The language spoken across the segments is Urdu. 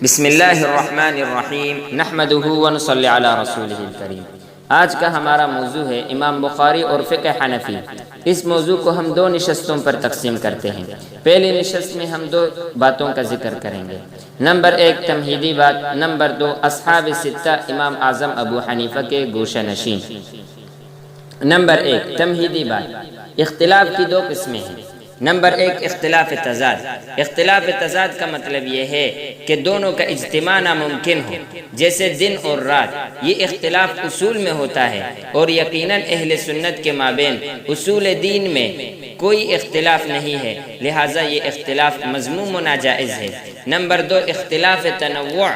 بسم اللہ الرحمن الرحیم نحمدہ ونصلی علی رسولہ الکریم۔ آج کا ہمارا موضوع ہے امام بخاری اور فقہ حنفی۔ اس موضوع کو ہم دو نشستوں پر تقسیم کرتے ہیں۔ پہلی نشست میں ہم دو باتوں کا ذکر کریں گے۔ نمبر ایک تمہیدی بات، نمبر دو اصحاب ستہ امام اعظم ابو حنیفہ کے گوشہ نشین۔ نمبر ایک تمہیدی بات، اختلاف کی دو قسمیں ہیں۔ نمبر ایک اختلاف تضاد۔ اختلاف تضاد کا مطلب یہ ہے کہ دونوں کا اجتماع ناممکن ہو، جیسے دن اور رات۔ یہ اختلاف اصول میں ہوتا ہے اور یقیناً اہل سنت کے مابین اصول دین میں کوئی اختلاف نہیں ہے، لہٰذا یہ اختلاف مذموم و ناجائز ہے۔ نمبر دو اختلاف تنوع۔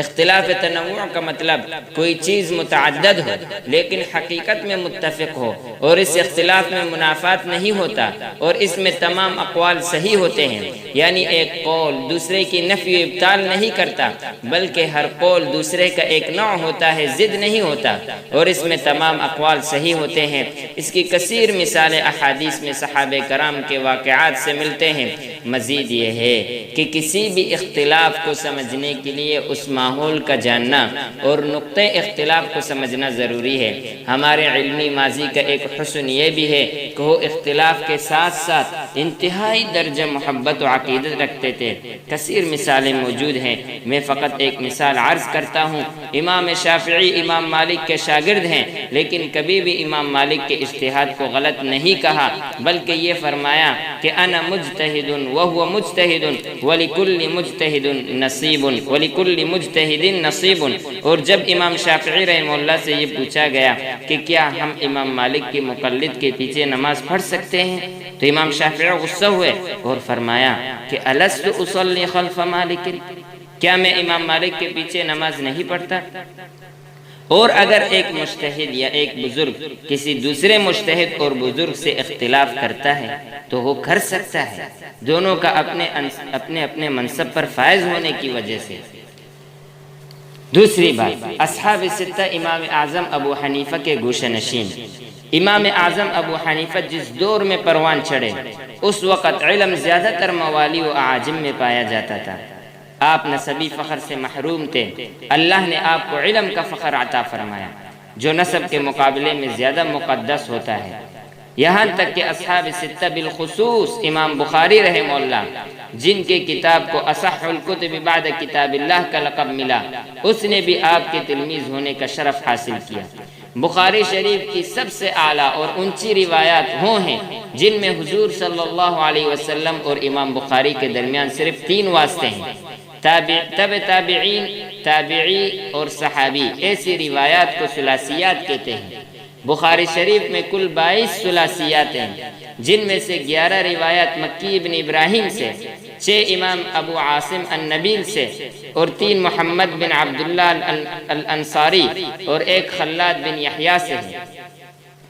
اختلاف تنوع کا مطلب کوئی چیز متعدد ہو لیکن حقیقت میں متفق ہو، اور اس اختلاف میں منافات نہیں ہوتا اور اس میں تمام اقوال صحیح ہوتے ہیں، یعنی ایک قول دوسرے کی نفی و ابطال نہیں کرتا بلکہ ہر قول دوسرے کا ایک نوع ہوتا ہے، ضد نہیں ہوتا، اور اس میں تمام اقوال صحیح ہوتے ہیں۔ اس کی کثیر مثالیں احادیث میں صحابہ کرام کے واقعات سے ملتے ہیں۔ مزید یہ ہے کہ کسی بھی اختلاف کو سمجھنے کے لیے اس ماحول کا جاننا اور نقطہ اختلاف کو سمجھنا ضروری ہے۔ ہمارے علمی ماضی کا ایک حسن یہ بھی ہے کہ وہ اختلاف کے ساتھ ساتھ انتہائی درجہ محبت و عقیدت رکھتے تھے۔ کثیر مثالیں موجود ہیں، میں فقط ایک مثال عرض کرتا ہوں۔ امام شافعی امام مالک کے شاگرد ہیں، لیکن کبھی بھی امام مالک کے اجتہاد کو غلط نہیں کہا بلکہ یہ فرمایا کہ انا مجتہد وہو مجتہد ولکل مجتہد نصیب ولکل مجتہد نصیب۔ اور جب امام شافعی رحمہ اللہ سے یہ پوچھا گیا کہ کیا ہم امام مالک کے مقلد کے پیچھے نماز پڑھ سکتے ہیں، تو امام شافعی غصہ ہوئے اور فرمایا کہ الست اصلی خلف مالک، کیا میں امام مالک کے پیچھے نماز نہیں پڑھتا؟ اور اگر ایک مجتہد یا ایک بزرگ کسی دوسرے مجتہد اور بزرگ سے اختلاف کرتا ہے تو وہ کر سکتا ہے، دونوں کا اپنے اپنے منصب پر فائز ہونے کی وجہ سے۔ دوسری بات اصحاب ستہ امام اعظم ابو حنیفہ کے گوشہ نشین۔ امام اعظم ابو حنیفہ جس دور میں پروان چڑھے اس وقت علم زیادہ تر موالی و اعاجم میں پایا جاتا تھا۔ آپ نسبی فخر سے محروم تھے، اللہ نے آپ کو علم کا فخر عطا فرمایا جو نسب کے مقابلے میں زیادہ مقدس ہوتا ہے۔ یہاں تک کہ اصحاب ستہ بالخصوص امام بخاری رحمہ اللہ، جن کے کتاب کو اصح الکتب بعد کتاب اللہ کا لقب ملا، اس نے بھی آپ کے تلمیذ ہونے کا شرف حاصل کیا۔ بخاری شریف کی سب سے اعلیٰ اور اونچی روایات وہ ہیں جن میں حضور صلی اللہ علیہ وسلم اور امام بخاری کے درمیان صرف 3 واسطے ہیں، تابعین، تابعی اور صحابی۔ ایسی روایات کو ثلاثیات کہتے ہیں۔ بخاری شریف میں کل 22 ثلاثیات ہیں، جن میں سے 11 روایات مکی ابن ابراہیم سے، 6 امام ابو عاصم النبیل سے، اور 3 محمد بن عبداللہ الانصاری اور 1 خلاد بن یحییٰ سے ہیں،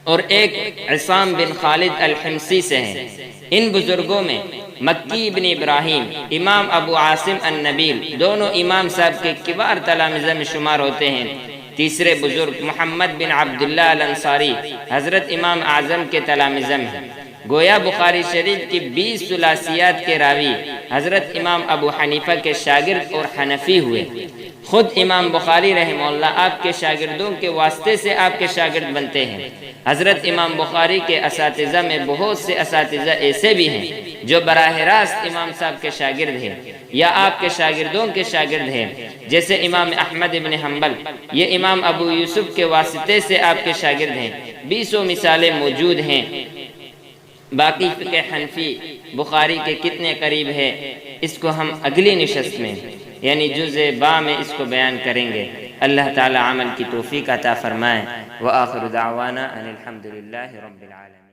اور 1 عصام بن خالد الحمصی سے ہیں۔ ان بزرگوں میں مکی ابن ابراہیم، امام ابو عاصم النبیل دونوں امام صاحب کے کبار تلامذہ میں شمار ہوتے ہیں۔ تیسرے بزرگ محمد بن عبداللہ الانصاری حضرت امام اعظم کے تلامذہ میں ہیں۔ گویا بخاری شریف کی 20 ثلاثیات کے راوی حضرت امام ابو حنیفہ کے شاگرد اور حنفی ہوئے۔ خود امام بخاری رحمہ اللہ آپ کے شاگردوں کے واسطے سے آپ کے شاگرد بنتے ہیں۔ حضرت امام بخاری کے اساتذہ میں بہت سے اساتذہ ایسے بھی ہیں جو براہ راست امام صاحب کے شاگرد ہیں یا آپ کے شاگردوں کے شاگرد ہیں، جیسے امام احمد بن حنبل، یہ امام ابو یوسف کے واسطے سے آپ کے شاگرد ہیں۔ 20 مثالیں موجود ہیں۔ باقی فقہ حنفی بخاری کے کتنے قریب ہے اس کو ہم اگلی نشست میں یعنی جزء با میں اس کو بیان کریں گے۔ اللہ تعالی عمل کی توفیق عطا فرمائے۔ وآخر دعوانا ان الحمد للہ رب العالمین۔